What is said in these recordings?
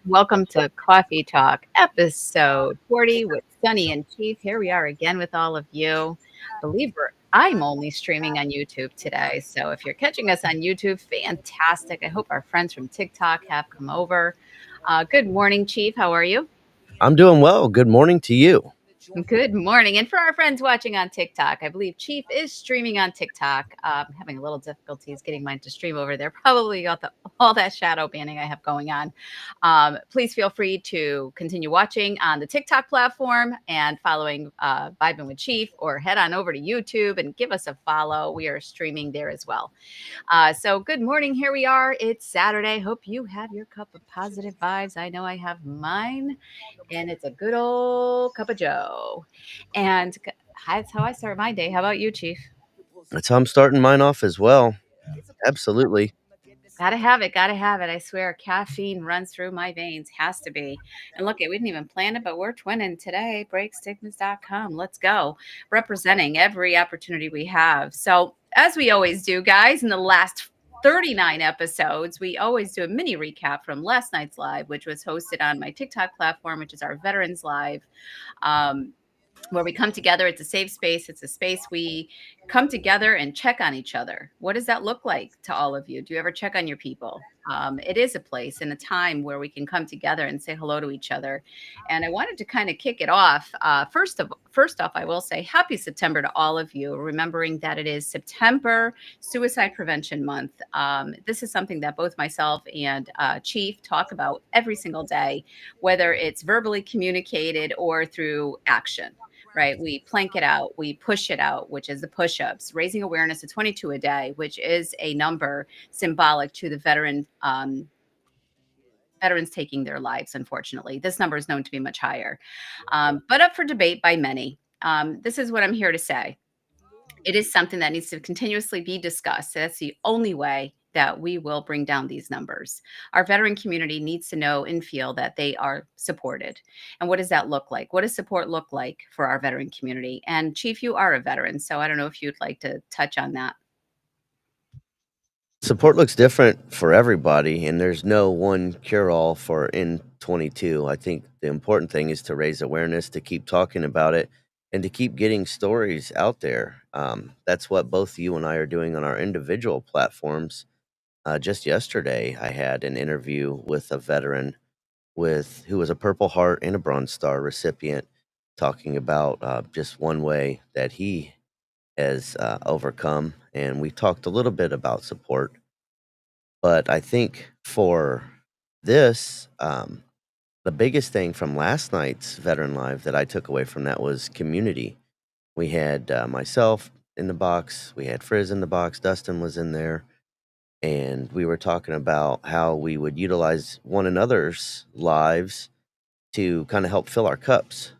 Welcome to Coffee Talk, episode 40 with Sunny and Chief. Here we are again with all of you. I'm only streaming on YouTube today. So if you're catching us on YouTube, fantastic. I hope our friends from TikTok have come over. Good morning, Chief. How are you? I'm doing well. Good morning to you. Good morning. And for our friends watching on TikTok, I believe Chief is streaming on TikTok. Having a little difficulties getting mine to stream over there. Probably got all that shadow banning I have going on. Please feel free to continue watching on the TikTok platform and following Vibing with Chief, or head on over to YouTube and give us a follow. We are streaming there as well. So, good morning. Here we are. It's Saturday. Hope you have your cup of positive vibes. I know I have mine, and it's a good old cup of Joe. And that's how I start my day. How about you, Chief? That's how I'm starting mine off as well. Absolutely. Gotta have it. Gotta have it. I swear, caffeine runs through my veins. Has to be. And look, we didn't even plan it, but we're twinning today. Breakstigmas.com. Let's go. Representing every opportunity we have. So, as we always do, guys, in the last 39 episodes, we always do a mini recap from last night's live, which was hosted on my TikTok platform, which is our Veterans Live. Um, where we come together. It's a safe space. It's a space we come together and check on each other. What does that look like to all of you? Do you ever check on your people? It is a place and a time where we can come together and say hello to each other. And I wanted to kind of kick it off. First off, I will say happy September to all of you. Remembering that it is September Suicide Prevention Month. This is something that both myself and Chief talk about every single day, whether it's verbally communicated or through action, right? We plank it out, we push it out, which is the push ups, raising awareness to 22 a day, which is a number symbolic to the veterans taking their lives. Unfortunately, this number is known to be much higher, but up for debate by many. This is what I'm here to say. It is something that needs to continuously be discussed. That's the only way that we will bring down these numbers. Our veteran community needs to know and feel that they are supported. And what does that look like? What does support look like for our veteran community? And Chief, you are a veteran, so I don't know if you'd like to touch on that. Support looks different for everybody, and there's no one cure all for N22. I think the important thing is to raise awareness, to keep talking about it, and to keep getting stories out there. That's what both you and I are doing on our individual platforms. Just yesterday, I had an interview with a veteran who was a Purple Heart and a Bronze Star recipient, talking about just one way that he has overcome. And we talked a little bit about support. But I think for this, the biggest thing from last night's Veteran Live that I took away from that was community. We had myself in the box, we had Frizz in the box, Dustin was in there, and we were talking about how we would utilize one another's lives to kind of help fill our cups.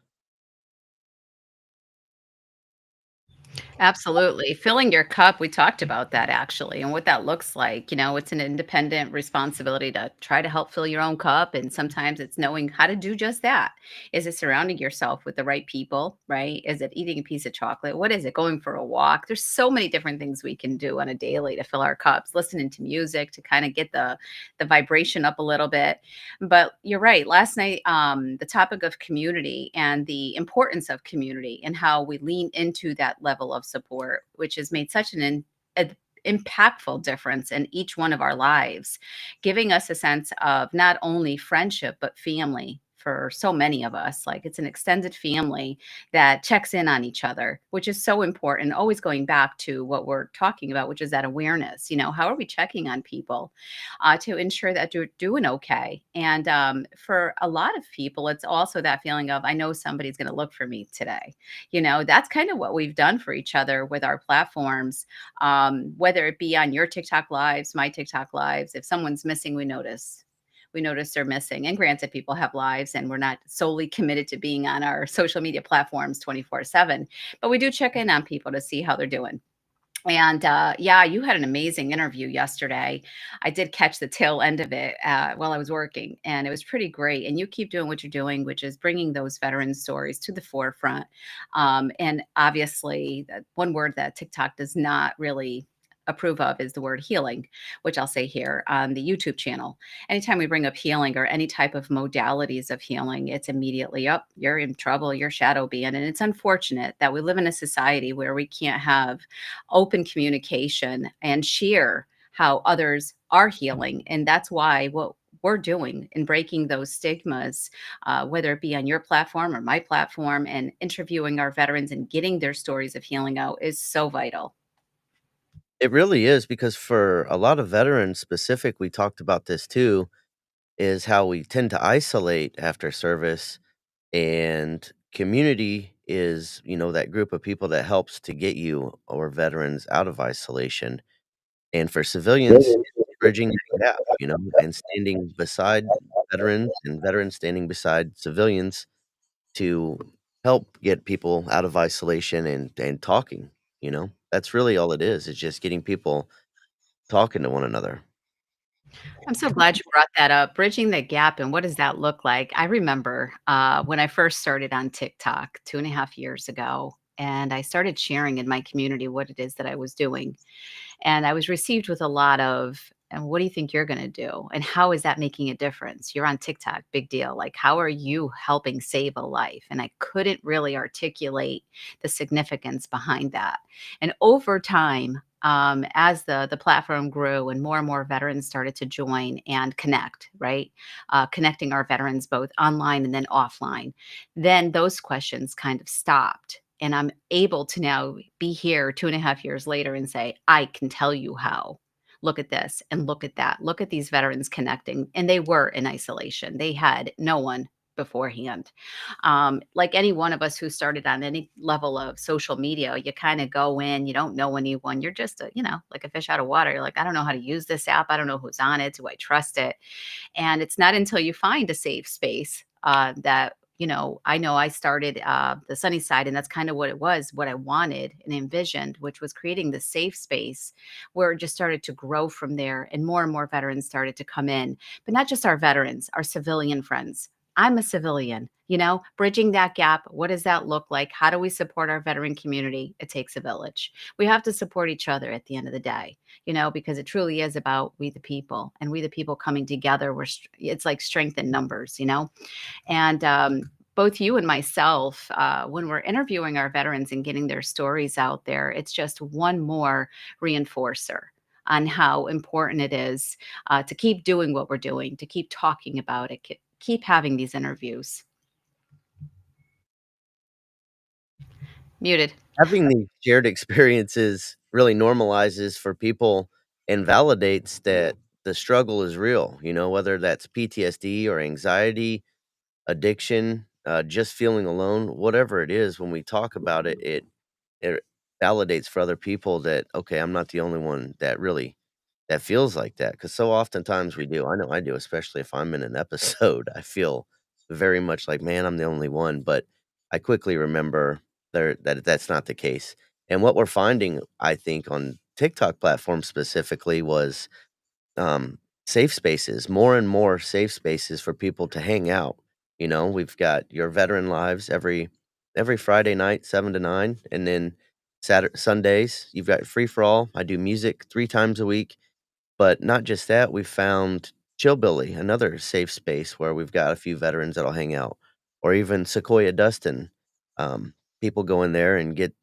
Absolutely. Filling your cup, we talked about that actually, and what that looks like. It's an independent responsibility to try to help fill your own cup. And sometimes it's knowing how to do just that. Is it surrounding yourself with the right people, right? Is it eating a piece of chocolate? What is it? Going for a walk? There's so many different things we can do on a daily to fill our cups, listening to music to kind of get the vibration up a little bit. But you're right. Last night, the topic of community and the importance of community and how we lean into that level of support, which has made such impactful difference in each one of our lives, giving us a sense of not only friendship, but family. For so many of us, like it's an extended family that checks in on each other, which is so important. Always going back to what we're talking about, which is that awareness. How are we checking on people to ensure that you're doing okay? And for a lot of people, it's also that feeling of, I know somebody's going to look for me today. That's kind of what we've done for each other with our platforms, whether it be on your TikTok lives, my TikTok lives. If someone's missing, we notice they're missing. And granted, people have lives and we're not solely committed to being on our social media platforms 24/7, but we do check in on people to see how they're doing. And yeah, you had an amazing interview yesterday. I did catch the tail end of it while I was working, and it was pretty great. And you keep doing what you're doing, which is bringing those veteran stories to the forefront. And obviously, one word that TikTok does not really approve of is the word healing, which I'll say here on the YouTube channel. Anytime we bring up healing or any type of modalities of healing, it's immediately up, you're in trouble, you're shadow banned. And it's unfortunate that we live in a society where we can't have open communication and share how others are healing. And that's why what we're doing in breaking those stigmas, whether it be on your platform or my platform, and interviewing our veterans and getting their stories of healing out is so vital. It really is because for a lot of veterans specific, we talked about this too, is how we tend to isolate after service, and community is, that group of people that helps to get you or veterans out of isolation. And for civilians, it's bridging that gap, and standing beside veterans and veterans standing beside civilians to help get people out of isolation and talking, That's really all it is. It's just getting people talking to one another. I'm so glad you brought that up. Bridging the gap, and what does that look like? I remember when I first started on TikTok 2.5 years ago, and I started sharing in my community what it is that I was doing. And I was received with a lot of, and what do you think you're going to do? And how is that making a difference? You're on TikTok, big deal. Like, how are you helping save a life? And I couldn't really articulate the significance behind that. And over time, as the platform grew and more veterans started to join and connect, right? Connecting our veterans both online and then offline, then those questions kind of stopped. And I'm able to now be here 2.5 years later and say, I can tell you how. Look at this and look at that. Look at these veterans connecting. And they were in isolation, they had no one beforehand. Like any one of us who started on any level of social media, you kind of go in, you don't know anyone. You're just, like a fish out of water. You're like, I don't know how to use this app. I don't know who's on it. Do I trust it? And it's not until you find a safe space that, I know I started the sunny side, and that's kind of what it was, what I wanted and envisioned, which was creating the safe space where it just started to grow from there. And more veterans started to come in, but not just our veterans, our civilian friends. I'm a civilian, bridging that gap. What does that look like? How do we support our veteran community? It takes a village. We have to support each other at the end of the day, because it truly is about we the people, and we the people coming together. It's like strength in numbers, and both you and myself, when we're interviewing our veterans and getting their stories out there, it's just one more reinforcer on how important it is to keep doing what we're doing, to keep talking about it, keep having these interviews. Muted. Having these shared experiences really normalizes for people and validates that the struggle is real, whether that's PTSD or anxiety, addiction, just feeling alone, whatever it is, when we talk about it, it validates for other people that, okay, I'm not the only one that feels like that. Because so oftentimes we do. I know I do, especially if I'm in an episode. I feel very much like, man, I'm the only one. But I quickly remember that that's not the case. And what we're finding, I think, on TikTok platform specifically was safe spaces, more and more safe spaces for people to hang out. We've got your veteran lives every Friday night, 7 to 9, and then Saturday Sundays you've got free for all. I do music 3 times a week, but not just that. We found Chillbilly, another safe space where we've got a few veterans that'll hang out, or even Sequoia Dustin. People go in there and get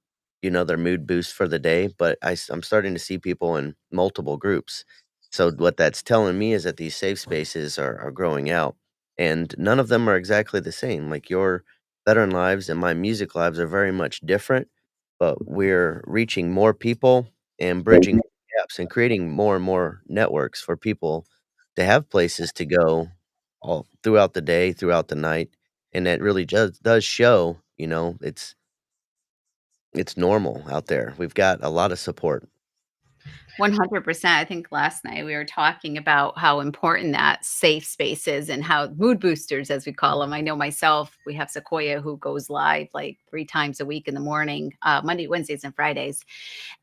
their mood boost for the day. But I'm starting to see people in multiple groups. So what that's telling me is that these safe spaces are growing out, and none of them are exactly the same. Like your veteran lives and my music lives are very much different, but we're reaching more people and bridging gaps and creating more and more networks for people to have places to go all throughout the day, throughout the night, and that really does show, it's normal out there. We've got a lot of support. 100%. I think last night we were talking about how important that safe space is and how mood boosters, as we call them. I know myself, we have Sequoia who goes live like 3 times a week in the morning, Monday, Wednesdays, and Fridays.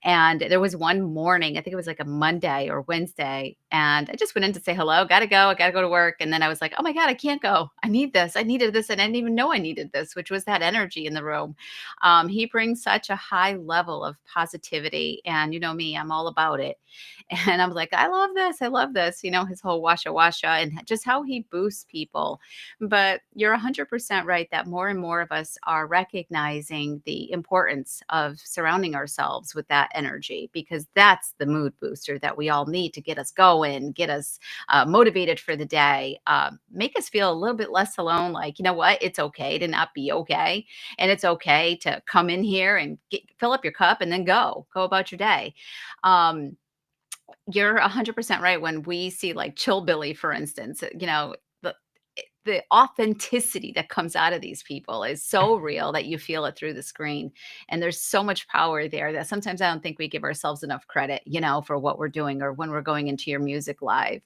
And there was one morning, I think it was like a Monday or Wednesday, and I just went in to say hello, gotta go, I gotta go to work. And then I was like, oh my God, I can't go. I need this. I needed this. And I didn't even know I needed this, which was that energy in the room. He brings such a high level of positivity. And you know me, I'm all about about it. And I'm like, I love this. I love this. His whole washa washa and just how he boosts people. But you're 100% right that more and more of us are recognizing the importance of surrounding ourselves with that energy, because that's the mood booster that we all need to get us going, get us motivated for the day, make us feel a little bit less alone. Like, you know what? It's okay to not be okay. And it's okay to come in here and fill up your cup and then go about your day. Um, you're 100% right. When we see like Chill Billy, for instance, the the authenticity that comes out of these people is so real that you feel it through the screen. And there's so much power there that sometimes I don't think we give ourselves enough credit, for what we're doing, or when we're going into your music live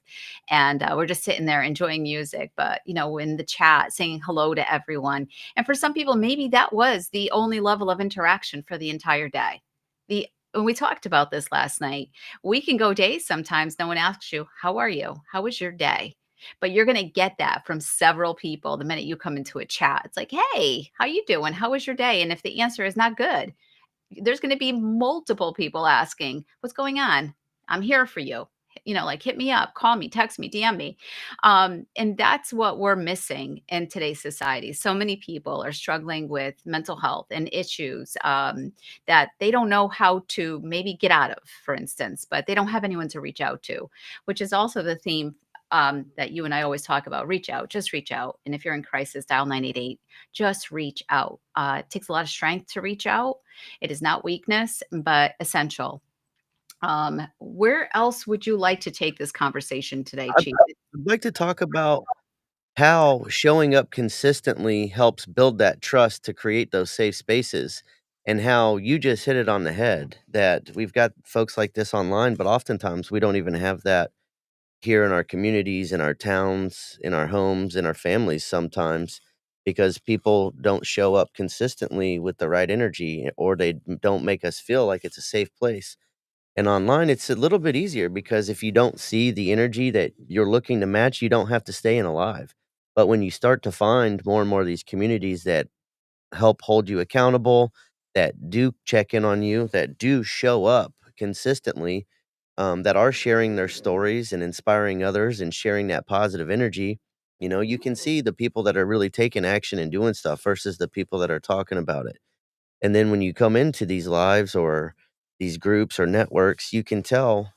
and we're just sitting there enjoying music, but in the chat saying hello to everyone. And for some people, maybe that was the only level of interaction for the entire day. The When we talked about this last night, we can go days sometimes no one asks you, "How are you? How was your day?" But you're gonna get that from several people the minute you come into a chat. It's like, "Hey, how you doing? How was your day?" And if the answer is not good, there's going to be multiple people asking, "What's going on? I'm here for you." Like, hit me up, call me, text me, DM me. And that's what we're missing in today's society. So many people are struggling with mental health and issues that they don't know how to maybe get out of, for instance, but they don't have anyone to reach out to, which is also the theme that you and I always talk about. Reach out, just reach out. And if you're in crisis, dial 988, just reach out. It takes a lot of strength to reach out. It is not weakness, but essential. Where else would you like to take this conversation today, I'd Chief? I'd like to talk about how showing up consistently helps build that trust to create those safe spaces, and how you just hit it on the head that we've got folks like this online, but oftentimes we don't even have that here in our communities, in our towns, in our homes, in our families sometimes, because people don't show up consistently with the right energy, or they don't make us feel like it's a safe place. And online, it's a little bit easier because if you don't see the energy that you're looking to match, you don't have to stay in alive. But when you start to find more and more of these communities that help hold you accountable, that do check in on you, that do show up consistently, that are sharing their stories and inspiring others and sharing that positive energy, you can see the people that are really taking action and doing stuff versus the people that are talking about it. And then when you come into these lives or these groups or networks, you can tell,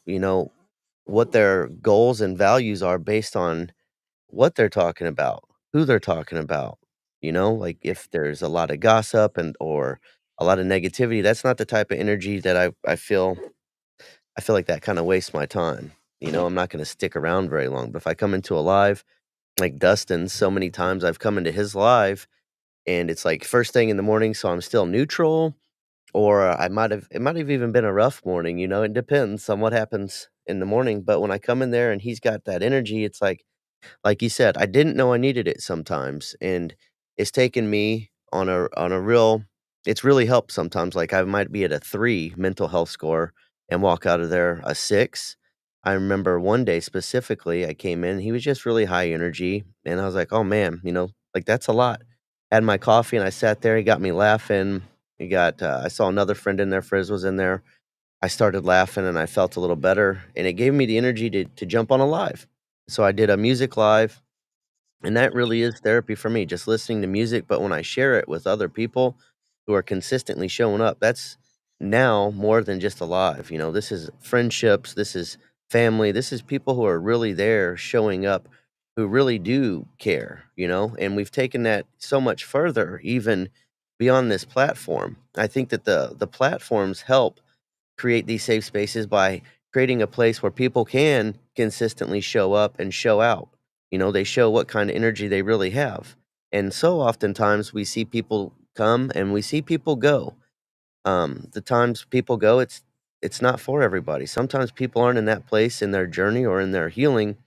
what their goals and values are based on what they're talking about, who they're talking about. Like if there's a lot of gossip and or a lot of negativity, that's not the type of energy that I feel like that kind of wastes my time. I'm not going to stick around very long. But if I come into a live like Dustin, so many times I've come into his live and it's like first thing in the morning, so I'm still neutral, or it might have even been a rough morning, it depends on what happens in the morning, but when I come in there and he's got that energy, it's like you said, I didn't know I needed it sometimes, and it's taken me on a real it's really helped sometimes, like, I might be at a 3 mental health score and walk out of there a 6. I remember one day specifically, I came in, he was just really high energy, and I was like, "Oh, man," like, "that's a lot." Had my coffee, and I sat there, he got me laughing, I saw another friend in there, Frizz was in there. I started laughing, and I felt a little better, and it gave me the energy to jump on a live. So I did a music live, and that really is therapy for me, just listening to music, but when I share it with other people who are consistently showing up, that's now more than just a live, this is friendships, this is family, this is people who are really there showing up, who really do care, and we've taken that so much further even beyond this platform. I think that the platforms help create these safe spaces by creating a place where people can consistently show up and show out. They show what kind of energy they really have. And so oftentimes we see people come and we see people go. The times people go, it's not for everybody. Sometimes people aren't in that place in their journey or in their healing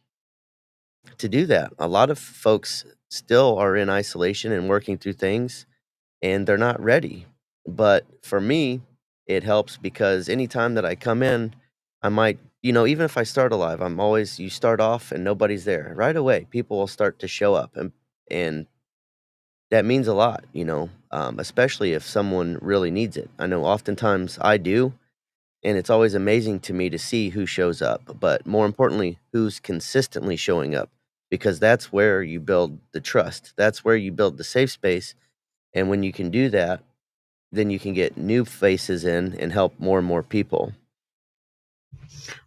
to do that. A lot of folks still are in isolation and working through things and they're not ready. But for me, it helps because anytime that I come in, I might, even if I start alive, you start off and nobody's there. Right away, people will start to show up and that means a lot, especially if someone really needs it. I know oftentimes I do. And it's always amazing to me to see who shows up, but more importantly, who's consistently showing up because that's where you build the trust. That's where you build the safe space. And when you can do that, then you can get new faces in and help more and more people.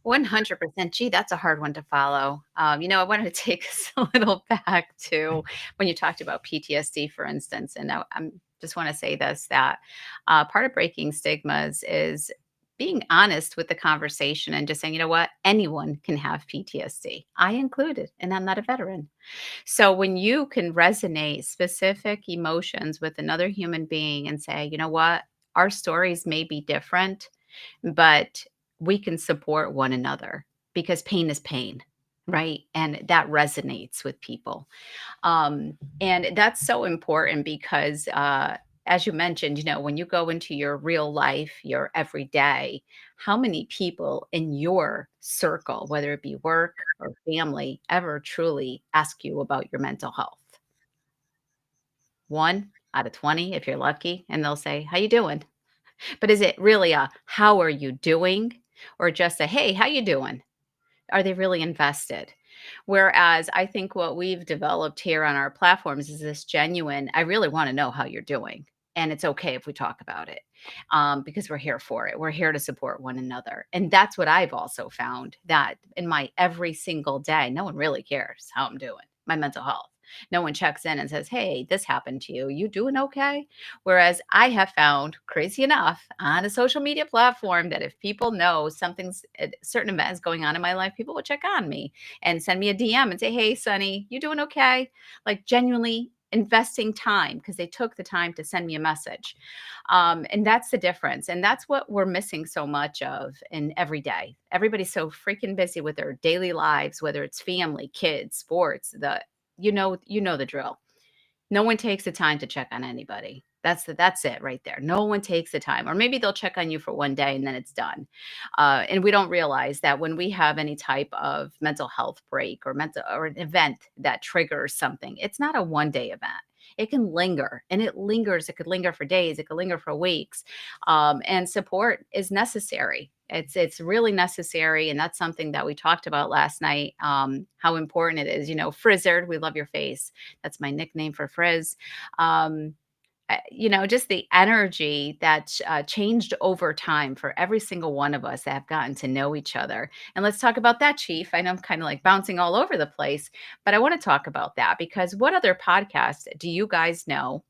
100%. Gee, that's a hard one to follow. I wanted to take us a little back to when you talked about PTSD, for instance. And I'm just want to say this that part of breaking stigmas is being honest with the conversation and just saying, you know what, anyone can have PTSD, I included, and I'm not a veteran. So when you can resonate specific emotions with another human being and say, you know what, our stories may be different, but we can support one another because pain is pain, right? And that resonates with people. And that's so important because, as you mentioned, when you go into your real life, your everyday, how many people in your circle, whether it be work or family, ever truly ask you about your mental health? One out of 20, if you're lucky, and they'll say, "How you doing?" But is it really a "How are you doing?" or just a "Hey, how you doing?" Are they really invested? Whereas I think what we've developed here on our platforms is this genuine, I really want to know how you're doing. And it's okay if we talk about it because we're here for it. We're here to support one another. And that's what I've also found that in my every single day, no one really cares how I'm doing, my mental health. No one checks in and says, "Hey, this happened to you. You doing okay?" Whereas I have found, crazy enough, on a social media platform that if people know something's a certain event is going on in my life, people will check on me and send me a DM and say, "Hey, Sonny, you doing okay?" Like genuinely investing time because they took the time to send me a message. And that's the difference. And that's what we're missing so much of in every day. Everybody's so freaking busy with their daily lives, whether it's family, kids, sports, you know the drill. No one takes the time to check on anybody. That's it right there. No one takes the time, or maybe they'll check on you for one day and then it's done. And we don't realize that when we have any type of mental health break or mental or an event that triggers something, it's not a one day event. It can linger, and it lingers. It could linger for days. It could linger for weeks, and support is necessary. It's really necessary, and that's something that we talked about last night. How important it is. Frizzard, we love your face. That's my nickname for Frizz. Um, just the energy that changed over time for every single one of us that have gotten to know each other. And let's talk about that, Chief. I know I'm kind of like bouncing all over the place, but I want to talk about that because what other podcast do you guys know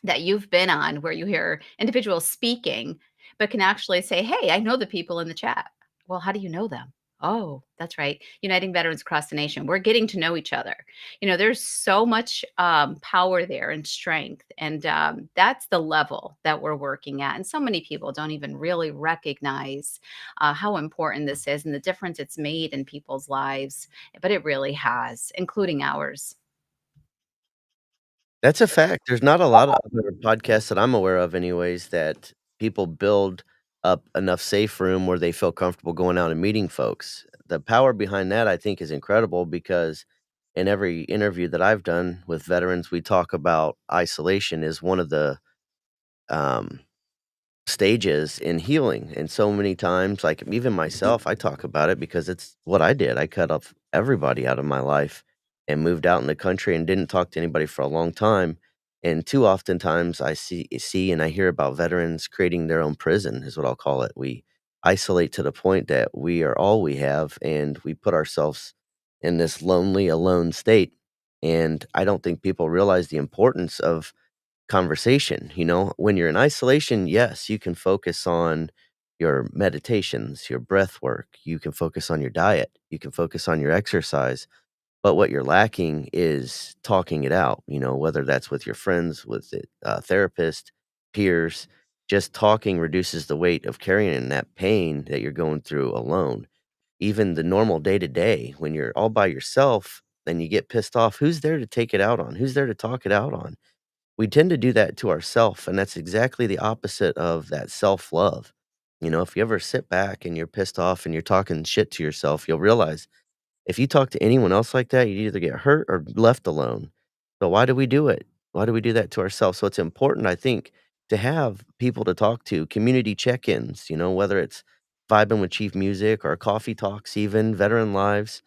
that you've been on where you hear individuals speaking, but can actually say, "Hey, I know the people in the chat." Well, how do you know them? Oh, that's right. Uniting veterans across the nation. We're getting to know each other. There's so much power there and strength. And that's the level that we're working at. And so many people don't even really recognize how important this is and the difference it's made in people's lives. But it really has, including ours. That's a fact. There's not a lot of other podcasts that I'm aware of anyways that people build up enough safe room where they feel comfortable going out and meeting folks. The power behind that I think is incredible because in every interview that I've done with veterans, we talk about isolation is one of the um stages in healing, and so many times, like, even myself, I talk about it because it's what I did. I cut off everybody out of my life and moved out in the country and didn't talk to anybody for a long time, and too oftentimes, I see and I hear about veterans creating their own prison, is what I'll call it. We isolate to the point that we are all we have, and we put ourselves in this lonely, alone state, and I don't think people realize the importance of conversation. When you're in isolation, yes, you can focus on your meditations, your breath work, you can focus on your diet, you can focus on your exercise. But what you're lacking is talking it out, whether that's with your friends, with a therapist, peers. Just talking reduces the weight of carrying that pain that you're going through alone. Even the normal day to day, when you're all by yourself and you get pissed off, who's there to take it out on? Who's there to talk it out on? We tend to do that to ourself, and that's exactly the opposite of that self-love. If you ever sit back and you're pissed off and you're talking shit to yourself, you'll realize if you talk to anyone else like that, you either get hurt or left alone. So why do we do it? Why do we do that to ourselves? So it's important, I think, to have people to talk to, community check-ins, whether it's vibing with Chief Music or Coffee Talks even, Veteran Lives,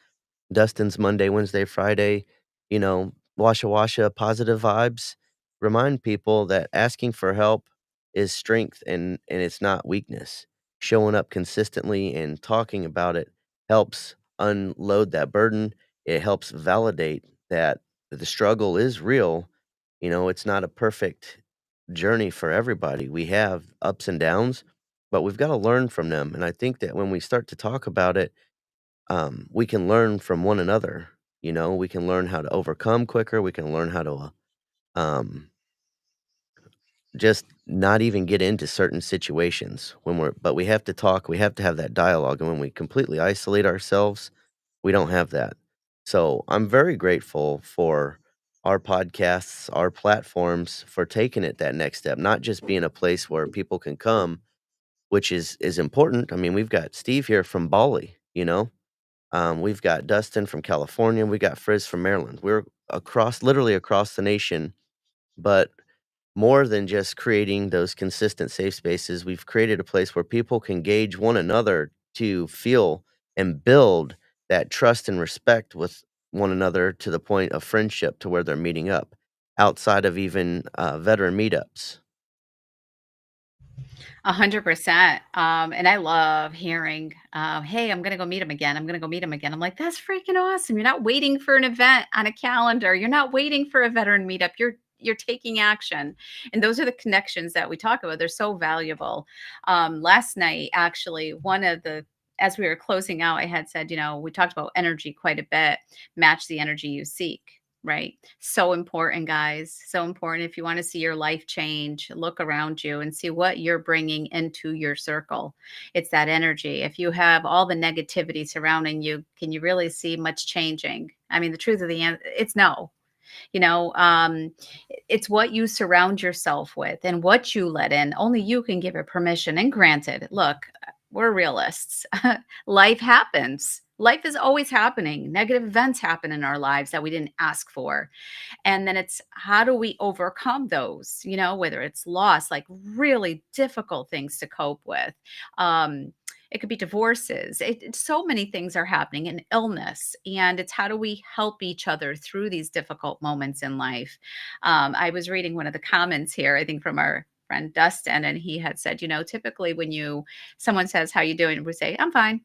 Dustin's Monday, Wednesday, Friday, Washa Washa, positive vibes. Remind people that asking for help is strength and it's not weakness. Showing up consistently and talking about it helps unload that burden. It helps validate that the struggle is real. It's not a perfect journey for everybody. We have ups and downs, but we've got to learn from them. And I think that when we start to talk about it, we can learn from one another. We can learn how to overcome quicker. We can learn how to um, just not even get into certain situations but we have to talk. We have to have that dialogue. And when we completely isolate ourselves, we don't have that. So I'm very grateful for our podcasts, our platforms for taking it that next step, not just being a place where people can come, which is important. I mean, we've got Steve here from Bali. We've got Dustin from California, we got Frizz from Maryland. We're literally across the nation, but more than just creating those consistent safe spaces, we've created a place where people can gauge one another to feel and build that trust and respect with one another to the point of friendship to where they're meeting up outside of even veteran meetups. 100%. And I love hearing, "Hey, I'm gonna go meet him again. I'm gonna go meet him again." I'm like, "That's freaking awesome." You're not waiting for an event on a calendar. You're not waiting for a veteran meetup. You're taking action. And those are the connections that we talk about. They're so valuable. Last night, actually, one of the as we were closing out, I had said, we talked about energy quite a bit. Match the energy you seek. Right. So important, guys. So important. If you want to see your life change, look around you and see what you're bringing into your circle. It's that energy. If you have all the negativity surrounding you, can you really see much changing? I mean, the truth of the answer, it's no. You know, um, it's what you surround yourself with and what you let in. Only you can give it permission. And granted, look, we're realists. Life happens. Life is always happening. Negative events happen in our lives that we didn't ask for. And then it's how do we overcome those, whether it's loss, like really difficult things to cope with. Um, it could be divorces. So many things are happening, and illness. And it's how do we help each other through these difficult moments in life? I was reading one of the comments here, I think from our friend Dustin, and he had said, typically when someone says, "How you doing?" we say, "I'm fine."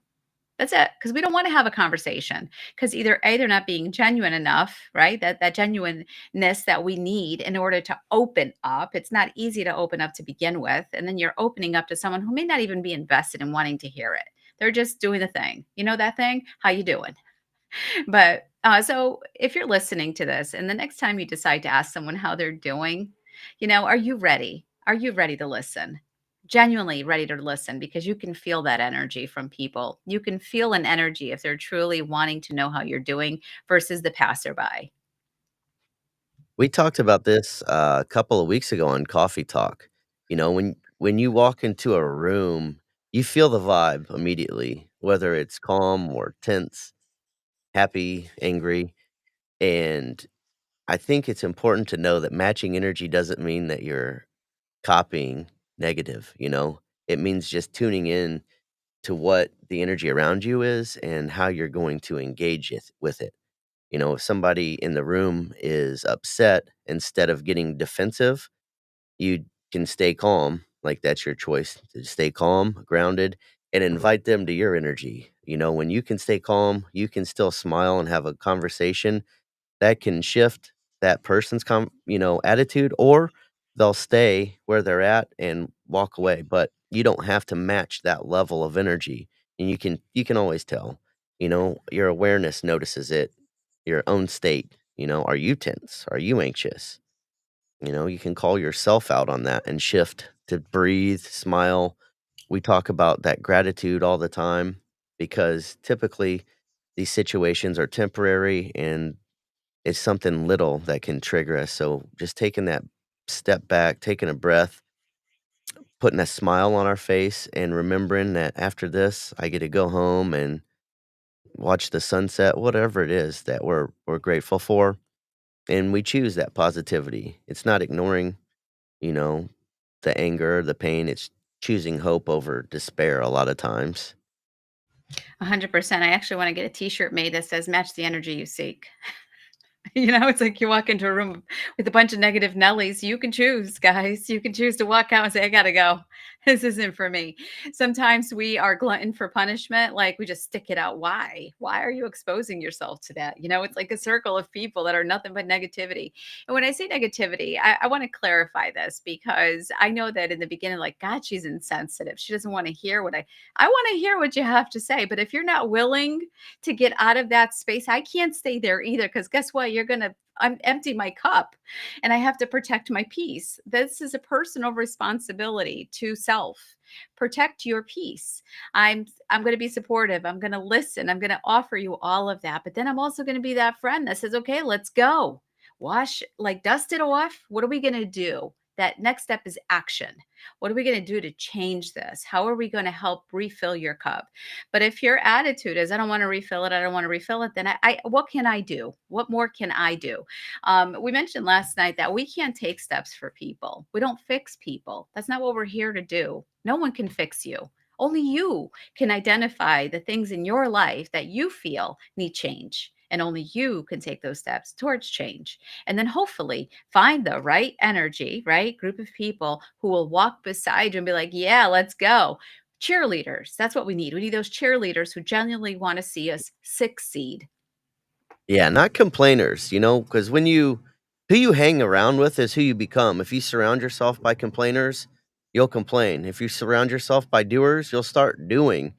That's it, because we don't wanna have a conversation. Because either A, they're not being genuine enough, right? That genuineness that we need in order to open up. It's not easy to open up to begin with, and then you're opening up to someone who may not even be invested in wanting to hear it. They're just doing the thing. You know that thing? "How you doing?" But, so if you're listening to this and the next time you decide to ask someone how they're doing, are you ready? Are you ready to listen? Genuinely ready to listen because you can feel that energy from people. You can feel an energy if they're truly wanting to know how you're doing versus the passerby. We talked about this a couple of weeks ago on Coffee Talk. When you walk into a room, you feel the vibe immediately, whether it's calm or tense, happy, angry, and I think it's important to know that matching energy doesn't mean that you're copying negative. It means just tuning in to what the energy around you is and how you're going to engage with it. If somebody in the room is upset, instead of getting defensive, you can stay calm. Like that's your choice to stay calm, grounded, and invite them to your energy. When you can stay calm, you can still smile and have a conversation that can shift that person's attitude, or they'll stay where they're at and walk away, but you don't have to match that level of energy, and you can always tell. Your awareness notices it, your own state. Are you tense? Are you anxious? You can call yourself out on that and shift to breathe, smile. We talk about that gratitude all the time because typically these situations are temporary and it's something little that can trigger us. So just taking that step back, taking a breath, putting a smile on our face, and remembering that after this, I get to go home and watch the sunset, whatever it is that we're grateful for, and we choose that positivity. It's not ignoring, you know, the anger, the pain. It's choosing hope over despair a lot of times. 100%. I actually wanna get a t-shirt made that says, "Match the energy you seek." It's like you walk into a room with a bunch of negative Nellies. You can choose, guys. You can choose to walk out and say, I gotta go. This isn't for me. Sometimes we are glutton for punishment. Like we just stick it out. Why? Why are you exposing yourself to that? It's like a circle of people that are nothing but negativity. And when I say negativity, I want to clarify this because I know that in the beginning, like, God, she's insensitive. She doesn't want to hear I want to hear what you have to say. But if you're not willing to get out of that space. I can't stay there either because guess what? I'm empty my cup and I have to protect my peace. This is a personal responsibility to self. Protect your peace. I'm going to be supportive. I'm going to listen. I'm going to offer you all of that. But then I'm also going to be that friend that says, "Okay, let's go. Dust it off. What are we going to do?" That next step is action. What are we going to do to change this? How are we going to help refill your cup? But if your attitude is, I don't want to refill it, I don't want to refill it, then what can I do? What more can I do? We mentioned last night that we can't take steps for people. We don't fix people. That's not what we're here to do. No one can fix you. Only you can identify the things in your life that you feel need change. And only you can take those steps towards change. And then hopefully find the right energy, right? Group of people who will walk beside you and be like, yeah, let's go. Cheerleaders. That's what we need. We need those cheerleaders who genuinely want to see us succeed. Yeah, not complainers, because who you hang around with is who you become. If you surround yourself by complainers, you'll complain. If you surround yourself by doers, you'll start doing.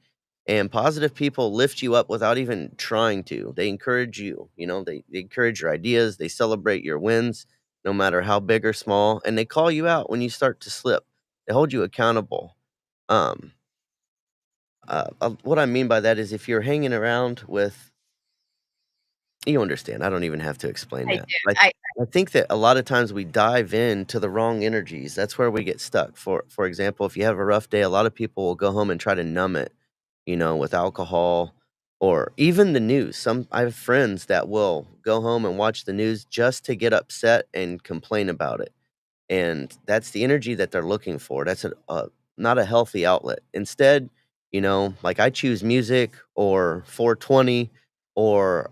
And positive people lift you up without even trying to. They encourage you, they encourage your ideas, they celebrate your wins, no matter how big or small, and they call you out when you start to slip. They hold you accountable. Um, what I mean by that is if you're hanging around with you understand, I don't even have to explain I that. do. I think that a lot of times we dive into the wrong energies, that's where we get stuck. For example, if you have a rough day, a lot of people will go home and try to numb it, with alcohol or even the news. I have friends that will go home and watch the news just to get upset and complain about it. And that's the energy that they're looking for. That's not a healthy outlet. Instead, like I choose music or 420, or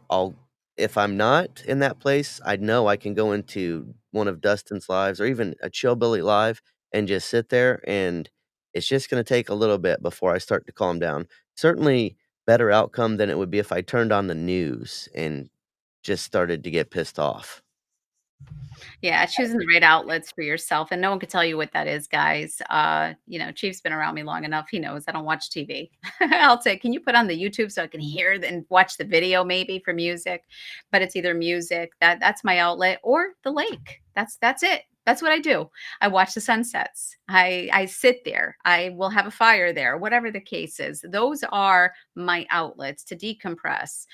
if I'm not in that place, I know I can go into one of Dustin's lives or even a Chillbilly live and just sit there. And it's just going to take a little bit before I start to calm down. Certainly better outcome than it would be if I turned on the news and just started to get pissed off. Yeah, choosing the right outlets for yourself, and no one could tell you what that is, guys. Chief's been around me long enough. He knows I don't watch TV. I'll say, can you put on the YouTube so I can hear and watch the video maybe for music? But it's either music that's my outlet or the lake. That's it. That's what I do. I watch the sunsets. I sit there. I will have a fire there, whatever the case is. Those are my outlets to decompress.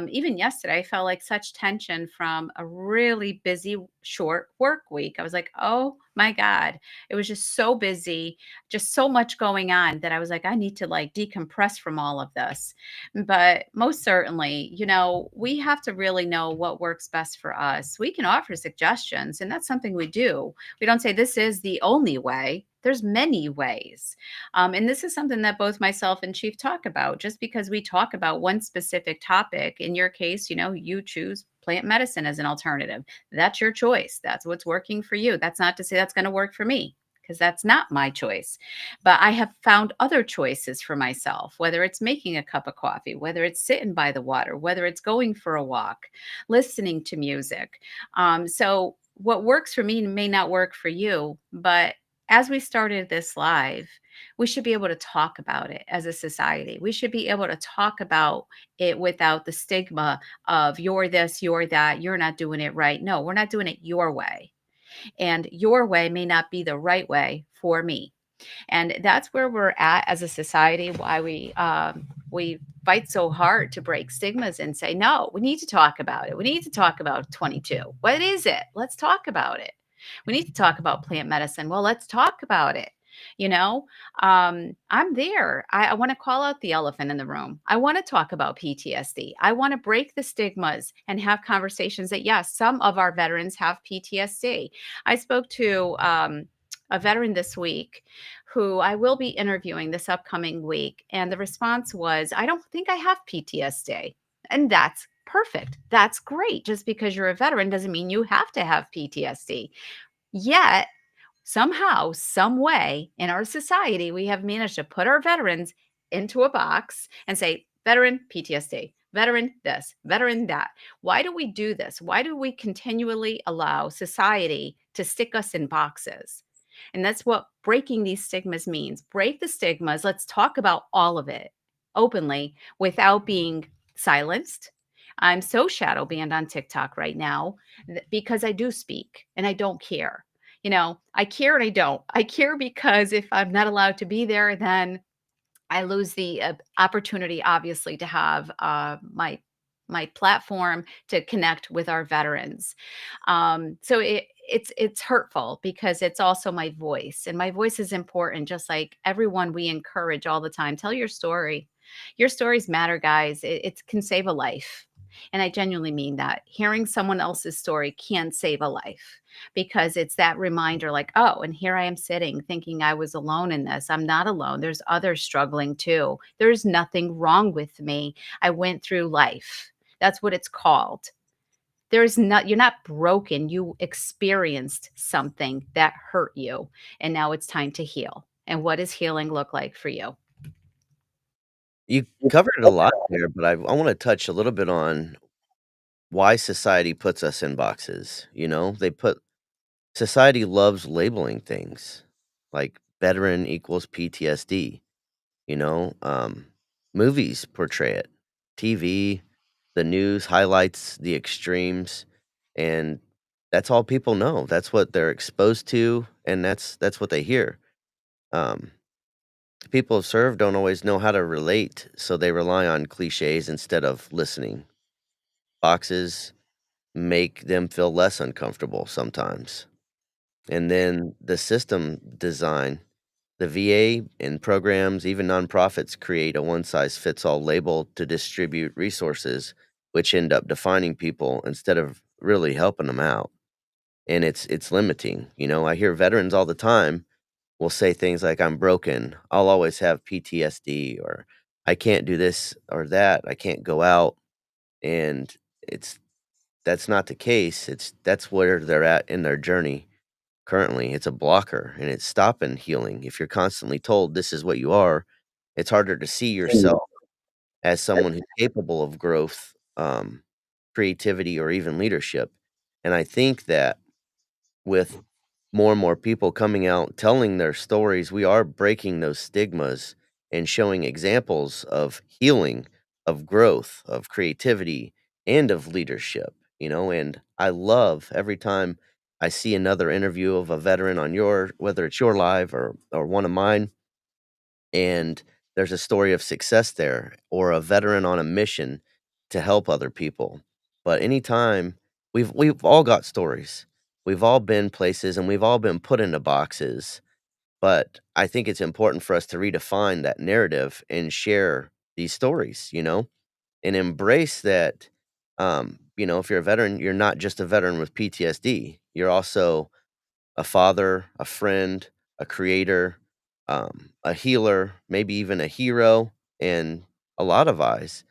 Even yesterday, I felt like such tension from a really busy, short work week. I was like, oh my God. It was just so busy, just so much going on that I was like, I need to like decompress from all of this. But most certainly, we have to really know what works best for us. We can offer suggestions, and that's something we do. We don't say this is the only way. There's many ways. And this is something that both myself and Chief talk about. Just because we talk about one specific topic, in your case, you choose plant medicine as an alternative. That's your choice. That's what's working for you. That's not to say that's going to work for me because that's not my choice. But I have found other choices for myself, whether it's making a cup of coffee, whether it's sitting by the water, whether it's going for a walk, listening to music. So, what works for me may not work for you, but as we started this live, we should be able to talk about it as a society. We should be able to talk about it without the stigma of you're this, you're that, you're not doing it right. No, we're not doing it your way. And your way may not be the right way for me. And that's where we're at as a society, why we fight so hard to break stigmas and say, no, we need to talk about it. We need to talk about 22. What is it? Let's talk about it. We need to talk about plant medicine. Well, let's talk about it. I'm there. I want to call out the elephant in the room. I want to talk about PTSD. I want to break the stigmas and have conversations that, yes, some of our veterans have PTSD. I spoke to a veteran this week who I will be interviewing this upcoming week. And the response was, I don't think I have PTSD. And that's perfect. That's great. Just because you're a veteran doesn't mean you have to have PTSD. Yet, somehow, some way in our society, we have managed to put our veterans into a box and say, veteran PTSD, veteran this, veteran that. Why do we do this? Why do we continually allow society to stick us in boxes? And that's what breaking these stigmas means. Break the stigmas. Let's talk about all of it openly without being silenced. I'm so shadow banned on TikTok right now because I do speak and I don't care. I care and I don't. I care because if I'm not allowed to be there, then I lose the opportunity, obviously, to have my platform to connect with our veterans. So it's hurtful because it's also my voice, and my voice is important. Just like everyone, we encourage all the time. Tell your story. Your stories matter, guys. It can save a life. And I genuinely mean that. Hearing someone else's story can save a life because it's that reminder like, oh, and here I am sitting thinking I was alone in this. I'm not alone. There's others struggling too. There's nothing wrong with me. I went through life. That's what it's called. You're not broken. You experienced something that hurt you, and now it's time to heal. And what does healing look like for you? You covered a lot there, but I wanna touch a little bit on why society puts us in boxes, you know? Society loves labeling things, like veteran equals PTSD, you know? Movies portray it. TV, the news highlights the extremes, and that's all people know. That's what they're exposed to, and that's what they hear. Um, People who've served don't always know how to relate, so they rely on cliches instead of listening. Boxes make them feel less uncomfortable sometimes. And then the system design, the VA and programs, even nonprofits create a one size fits all label to distribute resources, which end up defining people instead of really helping them out. And it's limiting. You know, I hear veterans all the time will say things like, I'm broken, I'll always have PTSD, or I can't do this or that, I can't go out. And it's that's not the case. That's where they're at in their journey currently. It's a blocker and it's stopping healing. If you're constantly told this is what you are, it's harder to see yourself as someone who's capable of growth, creativity, or even leadership. And I think that with more and more people coming out telling their stories, we are breaking those stigmas and showing examples of healing, of growth, of creativity, and of leadership, you know. And I love every time I see another interview of a veteran on whether it's your live or one of mine, and there's a story of success there or a veteran on a mission to help other people. But anytime we've all got stories. We've all been places and we've all been put into boxes, but I think it's important for us to redefine that narrative and share these stories, you know, and embrace that you know, if you're a veteran, you're not just a veteran with PTSD. You're also a father, a friend, a creator, a healer, maybe even a hero, and a lot of eyes.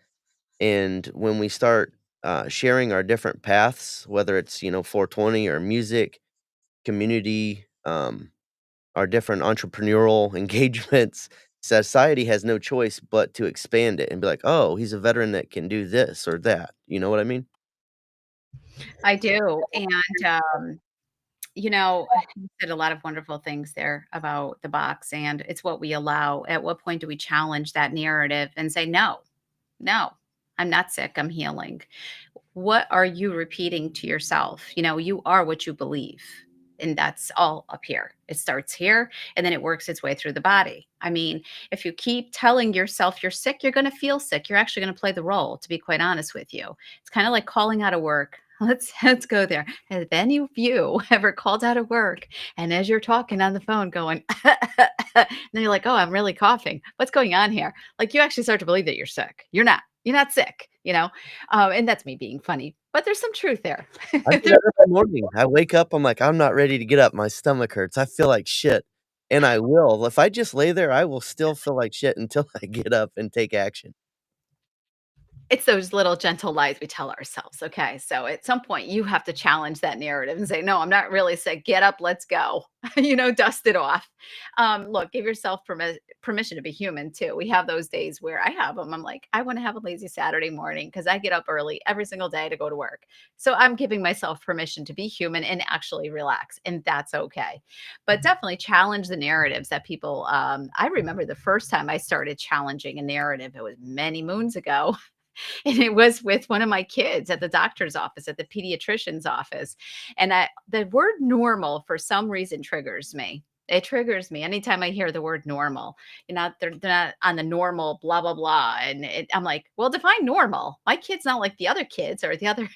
And when we start sharing our different paths, whether it's 420 or music, community, our different entrepreneurial engagements, society has no choice but to expand it and be like, oh, he's a veteran that can do this or that. You know what I mean? I do. And you said a lot of wonderful things there about the box, and it's what we allow. At what point do we challenge that narrative and say, no, no, I'm not sick, I'm healing? What are you repeating to yourself? You are what you believe. And that's all up here. It starts here and then it works its way through the body. I mean, if you keep telling yourself you're sick, you're going to feel sick. You're actually going to play the role, to be quite honest with you. It's kind of like calling out of work. Let's go there. Have any of you ever called out of work and as you're talking on the phone going, and then you're like, oh, I'm really coughing. What's going on here? Like you actually start to believe that you're sick. You're not. You're not sick. you know? And that's me being funny, but there's some truth there. I do There that every morning. I wake up, I'm like, "I'm not ready to get up, my stomach hurts, I feel like shit," and I will. If I just lay there, I will still feel like shit until I get up and take action. It's those little gentle lies we tell ourselves, okay? So at some point, you have to challenge that narrative and say, "No, I'm not really sick. Get up, let's go." Dust it off. Look, give yourself permission to be human too. We have those days where I have them. I'm like, I want to have a lazy Saturday morning because I get up early every single day to go to work. So I'm giving myself permission to be human and actually relax, and that's okay. But definitely challenge the narratives that people. I remember the first time I started challenging a narrative. It was many moons ago. And it was with one of my kids at the doctor's office, at the pediatrician's office. And the word normal for some reason triggers me. It triggers me anytime I hear the word normal. They're not on the normal, blah, blah, blah. And I'm like, well, define normal. My kid's not like the other kids or the other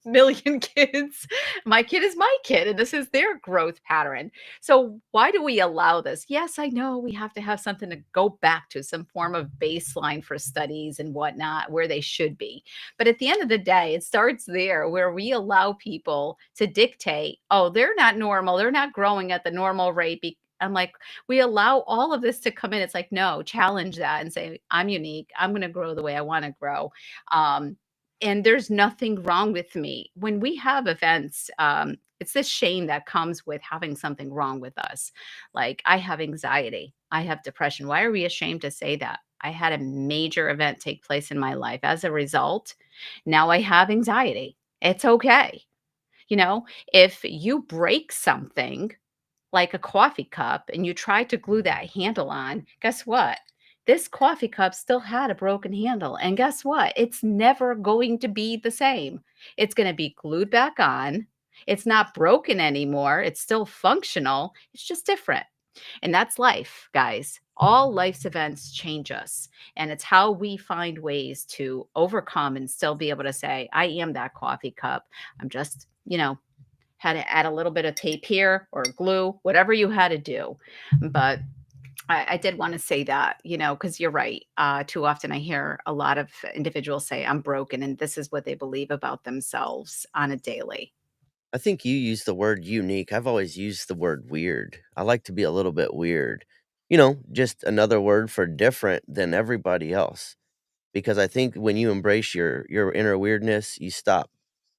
million kids. My kid is my kid, and this is their growth pattern. So, why do we allow this? Yes, I know we have to have something to go back to, some form of baseline for studies and whatnot, where they should be. But at the end of the day, it starts there where we allow people to dictate, oh, they're not normal. They're not growing at the normal rate. I'm like, we allow all of this to come in. It's like, no, challenge that and say, I'm unique. I'm going to grow the way I want to grow. And there's nothing wrong with me. When we have events, it's this shame that comes with having something wrong with us. Like, I have anxiety, I have depression. Why are we ashamed to say that? I had a major event take place in my life. As a result, now I have anxiety. It's okay. You know, if you break something, like a coffee cup and you tried to glue that handle on, guess what? This coffee cup still had a broken handle. And guess what? It's never going to be the same. It's going to be glued back on. It's not broken anymore. It's still functional. It's just different. And that's life, guys. All life's events change us. And it's how we find ways to overcome and still be able to say, I am that coffee cup. I'm just, had to add a little bit of tape here or glue, whatever you had to do. But I did want to say that, because you're right. Too often I hear a lot of individuals say, I'm broken, and this is what they believe about themselves on a daily. I think you used the word unique. I've always used the word weird. I like to be a little bit weird. Just another word for different than everybody else. Because I think when you embrace your inner weirdness, you stop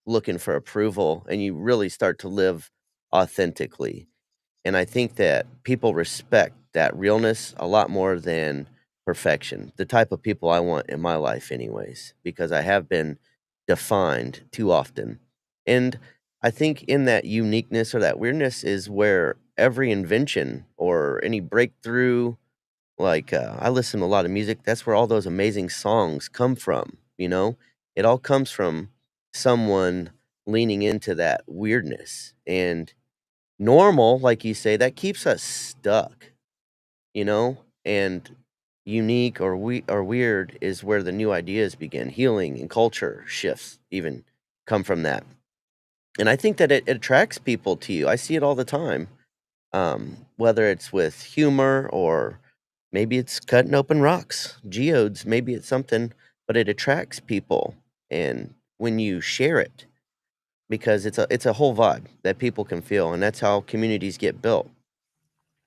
looking for approval and you really start to live authentically. And I think that people respect that realness a lot more than perfection. The type of people I want in my life anyways, because I have been defined too often. And I think in that uniqueness or that weirdness is where every invention or any breakthrough, like, I listen to a lot of music, that's where all those amazing songs come from, you know? It all comes from someone leaning into that weirdness, and normal, like you say, that keeps us stuck, you know? And unique or weird is where the new ideas begin. Healing and culture shifts even come from that. And I think that it attracts people to you. I see it all the time. Whether it's with humor or maybe it's cutting open rocks, geodes, maybe it's something, but it attracts people. And when you share it, because it's a whole vibe that people can feel, and that's how communities get built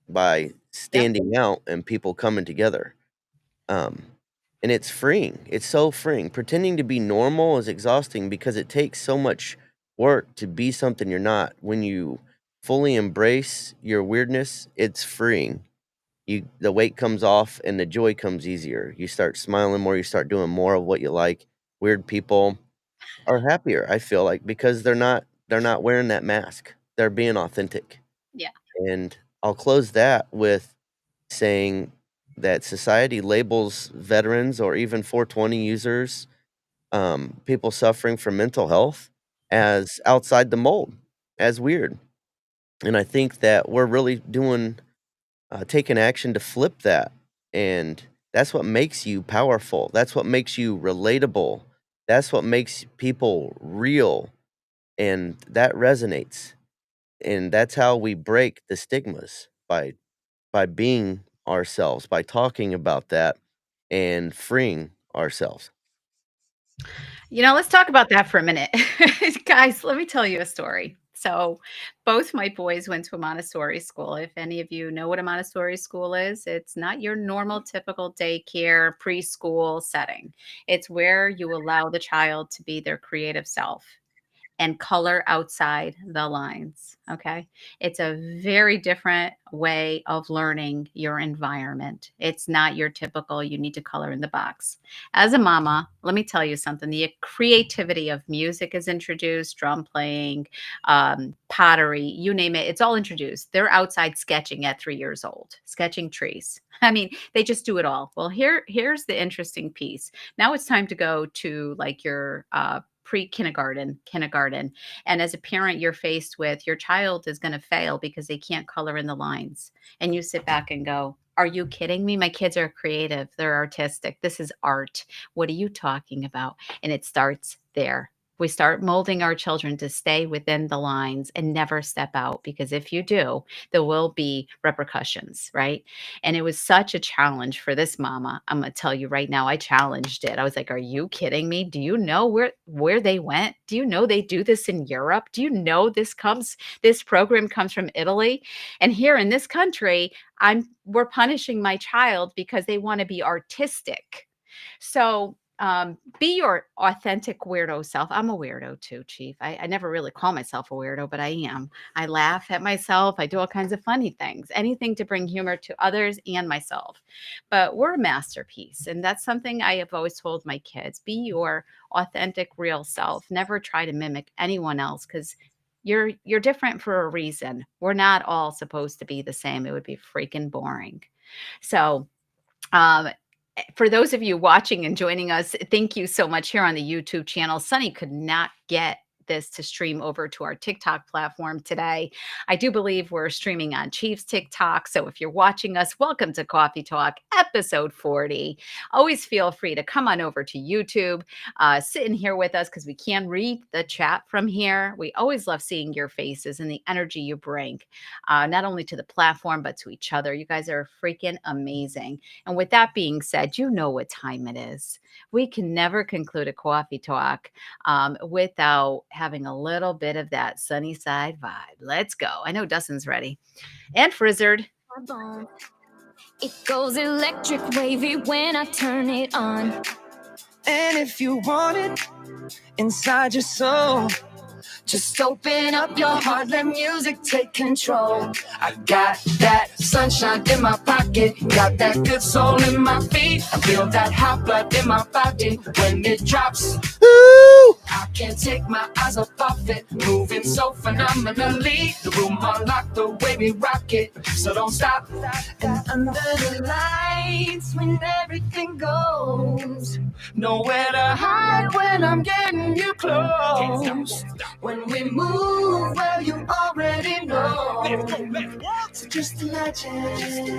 by Yep. standing out and people coming together. Um, and it's freeing. It's so freeing. Pretending to be normal is exhausting because it takes so much work to be something you're not. When you fully embrace your weirdness, it's freeing. The weight comes off and the joy comes easier. You start smiling more, you start doing more of what you like. Weird people are happier, I feel like, because they're not wearing that mask. They're being authentic. Yeah. And I'll close that with saying that society labels veterans or even 420 users, people suffering from mental health, as outside the mold, as weird. And I think that we're really taking action to flip that. And that's what makes you powerful. That's what makes you relatable. That's what makes people real. And that resonates. And that's how we break the stigmas by being ourselves, by talking about that and freeing ourselves. Let's talk about that for a minute. Guys, let me tell you a story. So, both my boys went to a Montessori school. If any of you know what a Montessori school is, it's not your normal typical daycare, preschool setting. It's where you allow the child to be their creative self and color outside the lines. Okay. It's a very different way of learning your environment. It's not your typical, you need to color in the box. As a mama, let me tell you something. The creativity of music is introduced, drum playing, pottery, you name it, it's all introduced. They're outside sketching at 3 years old, sketching trees. I mean, they just do it all. Well, here's the interesting piece. Now it's time to go to like your pre-kindergarten, kindergarten. And as a parent, you're faced with your child is going to fail because they can't color in the lines. And you sit back and go, are you kidding me? My kids are creative. They're artistic. This is art. What are you talking about? And it starts there. We start molding our children to stay within the lines and never step out because if you do, there will be repercussions, right? And it was such a challenge for this mama. I'm gonna tell you right now, I challenged it. I was like, "Are you kidding me? Do you know where they went? Do you know they do this in Europe? Do you know this program comes from Italy? And here in this country, we're punishing my child because they want to be artistic." So be your authentic weirdo self. I'm a weirdo too, Chief. I never really call myself a weirdo, but I am. I laugh at myself. I do all kinds of funny things, anything to bring humor to others and myself. But we're a masterpiece. And that's something I have always told my kids be your authentic, real self. Never try to mimic anyone else because you're different for a reason. We're not all supposed to be the same. It would be freaking boring. So, um, for those of you watching and joining us, thank you so much here on the YouTube channel. Sunny could not get this to stream over to our TikTok platform today. I do believe we're streaming on Chief's TikTok. So if you're watching us, welcome to Coffee Talk, episode 40. Always feel free to come on over to YouTube, sit in here with us because we can read the chat from here. We always love seeing your faces and the energy you bring, not only to the platform, but to each other. You guys are freaking amazing. And with that being said, you know what time it is. We can never conclude a coffee talk without having a little bit of that sunny side vibe. Let's go. I know Dustin's ready. And Frizzard. It goes electric wavy when I turn it on. And if you want it inside your soul, just open up your heart, let music take control. I got that sunshine in my pocket, got that good soul in my feet. I feel that hot blood in my body when it drops. Ooh! I can't take my eyes off it, moving so phenomenally. The room unlocked the way we rock it, so don't stop. And under the lights when everything goes, nowhere to hide when I'm getting you close. When we move, well, you already know. So just imagine. Nothing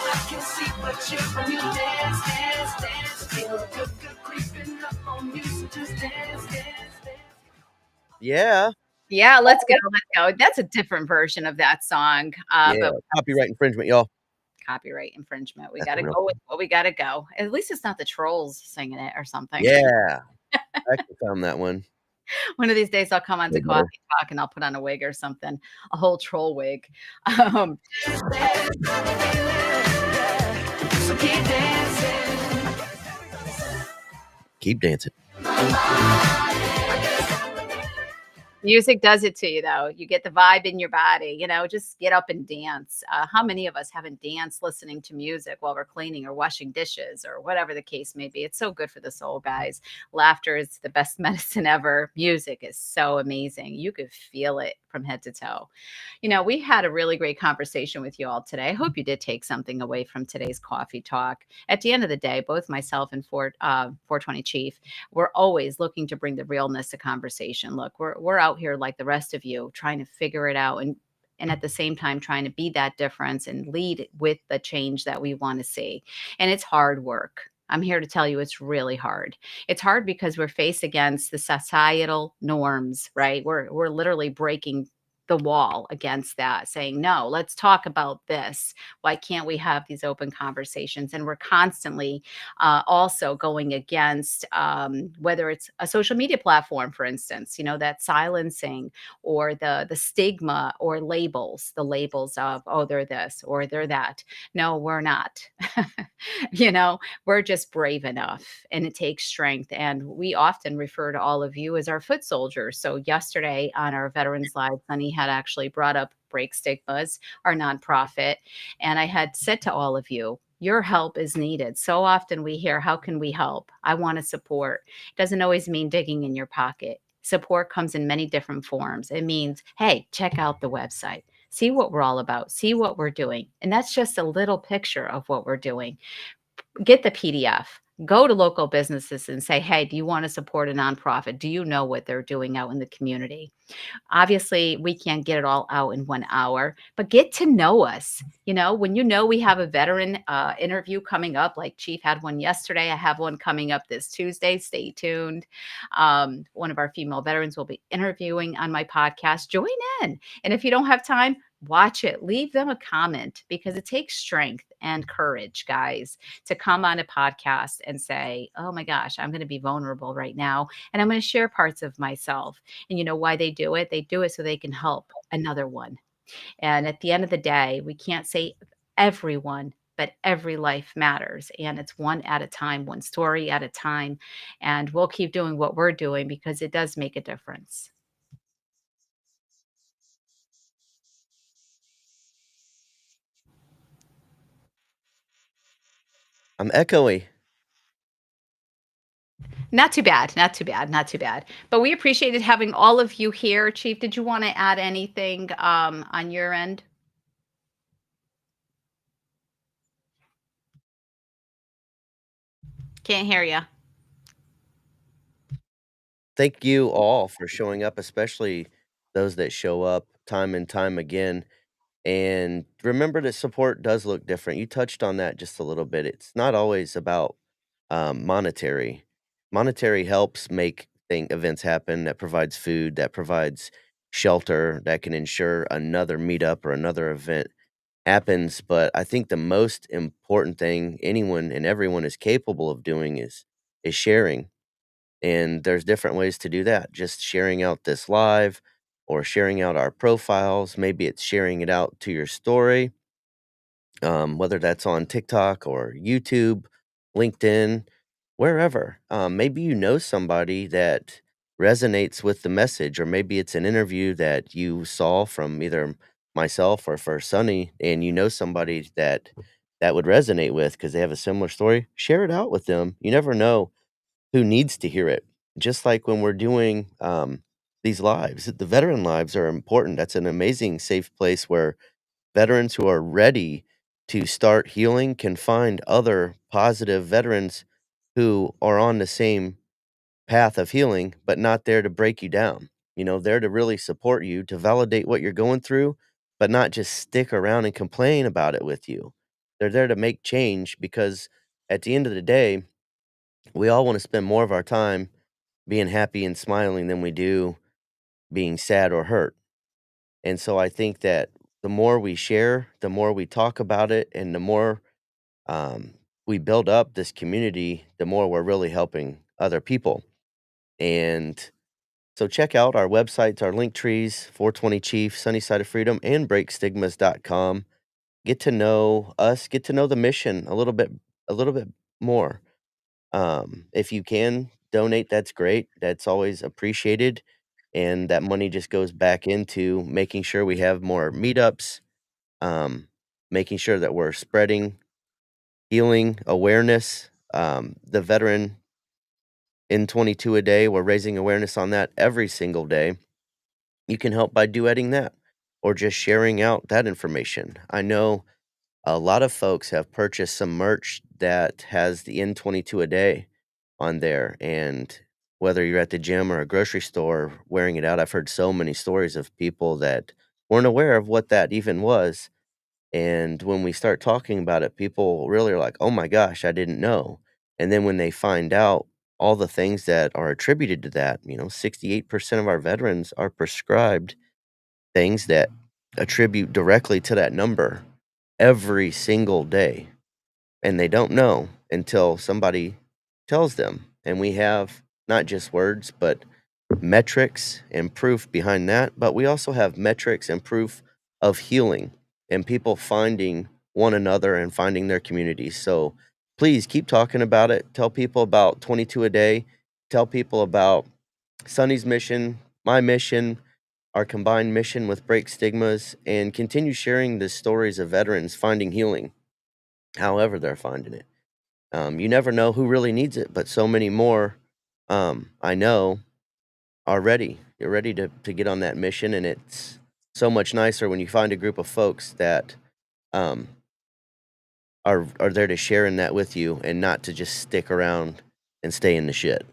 I can see but you when you dance, dance, dance. Feel good, good creeping up on you. So just dance, dance, dance. Yeah. Yeah, let's go. Let's go. That's a different version of that song. Yeah. But Copyright infringement, y'all. copyright infringement. We That's got a to real go with what we got to go. At least it's not the trolls singing it or something. Yeah. I actually found that one. One of these days I'll come on to Way better. Coffee Talk and I'll put on a wig or something, a whole troll wig. Um, So keep dancing. Keep dancing. Music does it to you, though. You get the vibe in your body, just get up and dance. How many of us haven't danced listening to music while we're cleaning or washing dishes or whatever the case may be? It's so good for the soul, guys. Laughter is the best medicine ever. Music is so amazing. You could feel it from head to toe. We had a really great conversation with you all today. I hope you did take something away from today's coffee talk. At the end of the day, both myself and 420 Chief, we're always looking to bring the realness to conversation. Look, we're out here like the rest of you trying to figure it out and at the same time trying to be that difference and lead with the change that we want to see. And it's hard work. I'm here to tell you it's really hard. It's hard because we're faced against the societal norms, right? We're literally breaking the wall against that, saying, "No, let's talk about this. Why can't we have these open conversations?" And we're constantly also going against whether it's a social media platform, for instance, that silencing or the stigma or labels, the labels of, oh, they're this or they're that. No, we're not. you know, we're just brave enough, and it takes strength. And we often refer to all of you as our foot soldiers. So yesterday on our Veterans Live, Sunny had actually brought up Break Stigmas, our nonprofit, and I had said to all of you, your help is needed. So often we hear, how can we help? I want to support. It doesn't always mean digging in your pocket. Support comes in many different forms. It means, hey, check out the website. See what we're all about. See what we're doing. And that's just a little picture of what we're doing. Get the PDF. Go to local businesses and say, hey, do you want to support a nonprofit? Do you know what they're doing out in the community? Obviously, we can't get it all out in 1 hour, but get to know us. When we have a veteran interview coming up, like Chief had one yesterday, I have one coming up this Tuesday. Stay tuned. One of our female veterans will be interviewing on my podcast. Join in. And if you don't have time, watch it. Leave them a comment, because it takes strength and courage, guys, to come on a podcast and say, oh my gosh, I'm going to be vulnerable right now. And I'm going to share parts of myself. And you know why they do it? They do it so they can help another one. And at the end of the day, we can't say everyone, but every life matters. And it's one at a time, one story at a time. And we'll keep doing what we're doing, because it does make a difference. I'm echoey. Not too bad. Not too bad. Not too bad. But we appreciated having all of you here. Chief, did you want to add anything on your end? Can't hear you. Thank you all for showing up, especially those that show up time and time again. And remember that support does look different. You touched on that just a little bit. It's not always about monetary. Monetary helps make events happen, that provides food, that provides shelter, that can ensure another meetup or another event happens. But I think the most important thing anyone and everyone is capable of doing is sharing. And there's different ways to do that. Just sharing out this live or sharing out our profiles. Maybe it's sharing it out to your story, whether that's on TikTok or YouTube, LinkedIn, wherever. Maybe you know somebody that resonates with the message, or maybe it's an interview that you saw from either myself or for Sunny, and you know somebody that would resonate with because they have a similar story. Share it out with them. You never know who needs to hear it. Just like when we're doing these lives, the veteran lives are important. That's an amazing safe place where veterans who are ready to start healing can find other positive veterans who are on the same path of healing, but not there to break you down. There to really support you, to validate what you're going through, but not just stick around and complain about it with you. They're there to make change because at the end of the day, we all want to spend more of our time being happy and smiling than we do being sad or hurt. And so I think that the more we share, the more we talk about it, and the more um, we build up this community, the more we're really helping other people. And so check out our websites, our link trees, 420 Chief, Sunny Side of Freedom, and breakstigmas.com. Get to know us, get to know the mission a little bit more. If you can donate, that's great. That's always appreciated. And that money just goes back into making sure we have more meetups, um, making sure that we're spreading healing awareness. The veteran in 22 a day, we're raising awareness on that every single day. You can help by duetting that or just sharing out that information. I know a lot of folks have purchased some merch that has the N22 a day on there, and whether you're at the gym or a grocery store wearing it out, I've heard so many stories of people that weren't aware of what that even was, and when we start talking about it, people really are like, "Oh my gosh, I didn't know." And then when they find out all the things that are attributed to that, 68% of our veterans are prescribed things that attribute directly to that number every single day, and they don't know until somebody tells them. And we have not just words, but metrics and proof behind that. But we also have metrics and proof of healing and people finding one another and finding their communities. So please keep talking about it. Tell people about 22 a day. Tell people about Sonny's mission, my mission, our combined mission with Break Stigmas, and continue sharing the stories of veterans finding healing, however they're finding it. You never know who really needs it, but so many more, I know, are ready. You're ready to get on that mission, and it's so much nicer when you find a group of folks that um, are there to share in that with you and not to just stick around and stay in the shit.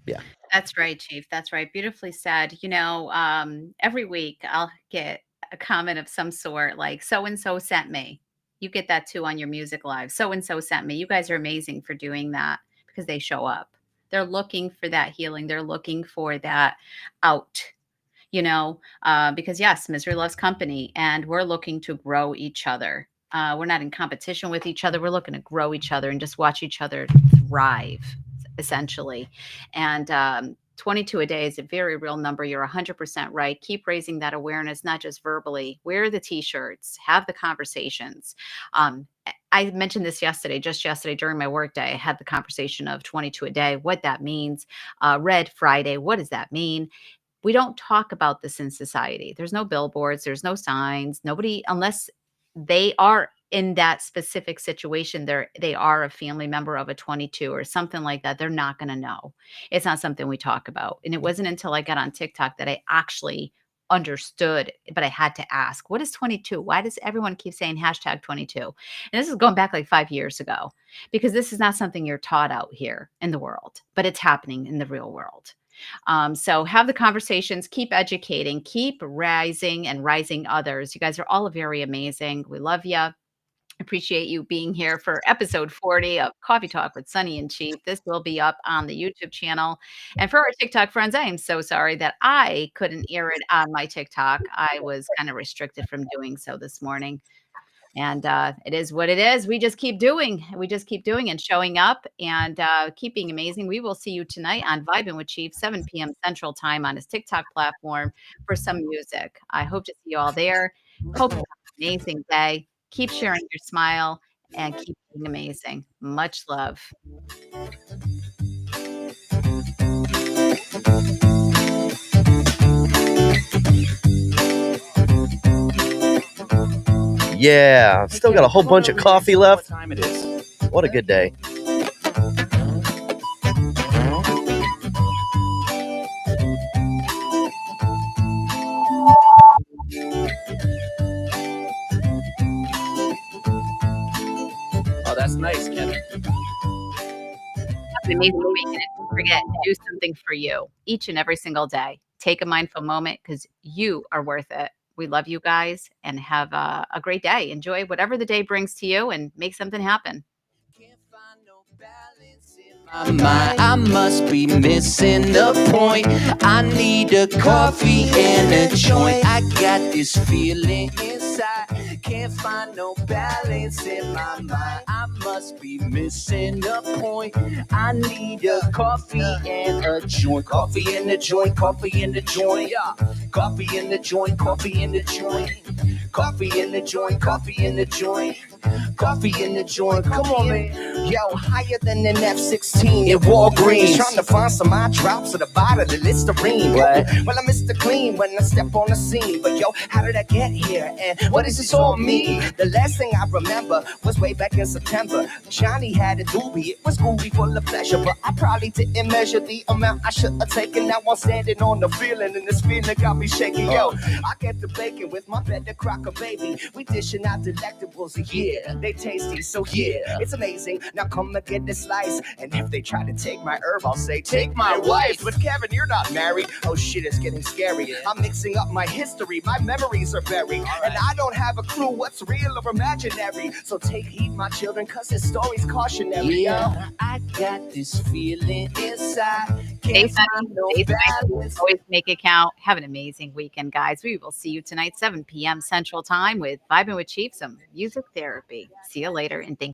Yeah. That's right, Chief. That's right. Beautifully said. Every week I'll get a comment of some sort like, so and so sent me. You get that too on your music live. So and so sent me. You guys are amazing for doing that because they show up. They're looking for that healing. They're looking for that out, because yes, misery loves company and we're looking to grow each other. We're not in competition with each other. We're looking to grow each other and just watch each other thrive, essentially. And 22 a day is a very real number. You're 100% right. Keep raising that awareness, not just verbally. Wear the t-shirts, have the conversations. I mentioned this just yesterday during my workday. I had the conversation of 22 a day, what that means. Red Friday, what does that mean? We don't talk about this in society. There's no billboards, there's no signs. Nobody, unless they are in that specific situation, they are a family member of a 22 or something like that. They're not going to know. It's not something we talk about. And it wasn't until I got on TikTok that I actually understood, but I had to ask, what is 22? Why does everyone keep saying hashtag 22? And this is going back like 5 years ago, because this is not something you're taught out here in the world, but it's happening in the real world. So have the conversations, keep educating, keep rising and rising others. You guys are all very amazing. We love you. Appreciate you being here for episode 40 of Coffee Talk with Sunny and Chief. This will be up on the YouTube channel. And for our TikTok friends, I am so sorry that I couldn't air it on my TikTok. I was kind of restricted from doing so this morning. And it is what it is. We just keep doing. We just keep doing and showing up and keep being amazing. We will see you tonight on Vibing with Chief, 7 p.m. Central Time on his TikTok platform for some music. I hope to see you all there. Hope you have an amazing day. Keep sharing your smile and keep being amazing. Much love. Yeah, I've still got a whole bunch of coffee left. What time it is? What a good day. Oh, that's nice, Kevin. Have an amazing weekend. And don't forget to do something for you each and every single day. Take a mindful moment because you are worth it. We love you guys and have a great day. Enjoy whatever the day brings to you and make something happen. Can't find no balance in my mind. I must be missing the point. I need a coffee and a joint. I got this feeling inside. Can't find no balance in my mind. I must be missing the point. I need a coffee and a joint. Coffee in the joint, coffee in the joint. Yeah. Coffee in the joint, coffee in the joint. Coffee in the joint, coffee in the joint. Coffee in the joint, come on, man. Yo, higher than an F-16 in Walgreens. Trying to find some eye drops at the bottom of the Listerine. What? Well, I Mr. Clean when I step on the scene. But yo, how did I get here? And what does this all mean? The last thing I remember was way back in September. Johnny had a doobie. It was groovy full of pleasure. But I probably didn't measure the amount I should have taken. Now I'm standing on the feeling. And this feeling got me shaking. Yo, I get the bacon with my better crocker, baby. We dishing out delectables. Yeah, they tasty. So yeah, it's amazing. Now come and get this slice. And if they try to take my herb, I'll say, take my wife. But Kevin, you're not married. Oh shit, it's getting scary. I'm mixing up my history. My memories are buried. And I don't have a clue what's real or imaginary. So take heed, my children, cause this story's cautionary. Yeah, I got this feeling inside. Stay Can't sunny, find no stay spicy, balance. always make it count. Have an amazing weekend, guys. We will see you tonight, 7 p.m. Central Time with Vibing with Chief, some music therapy. See you later, and thank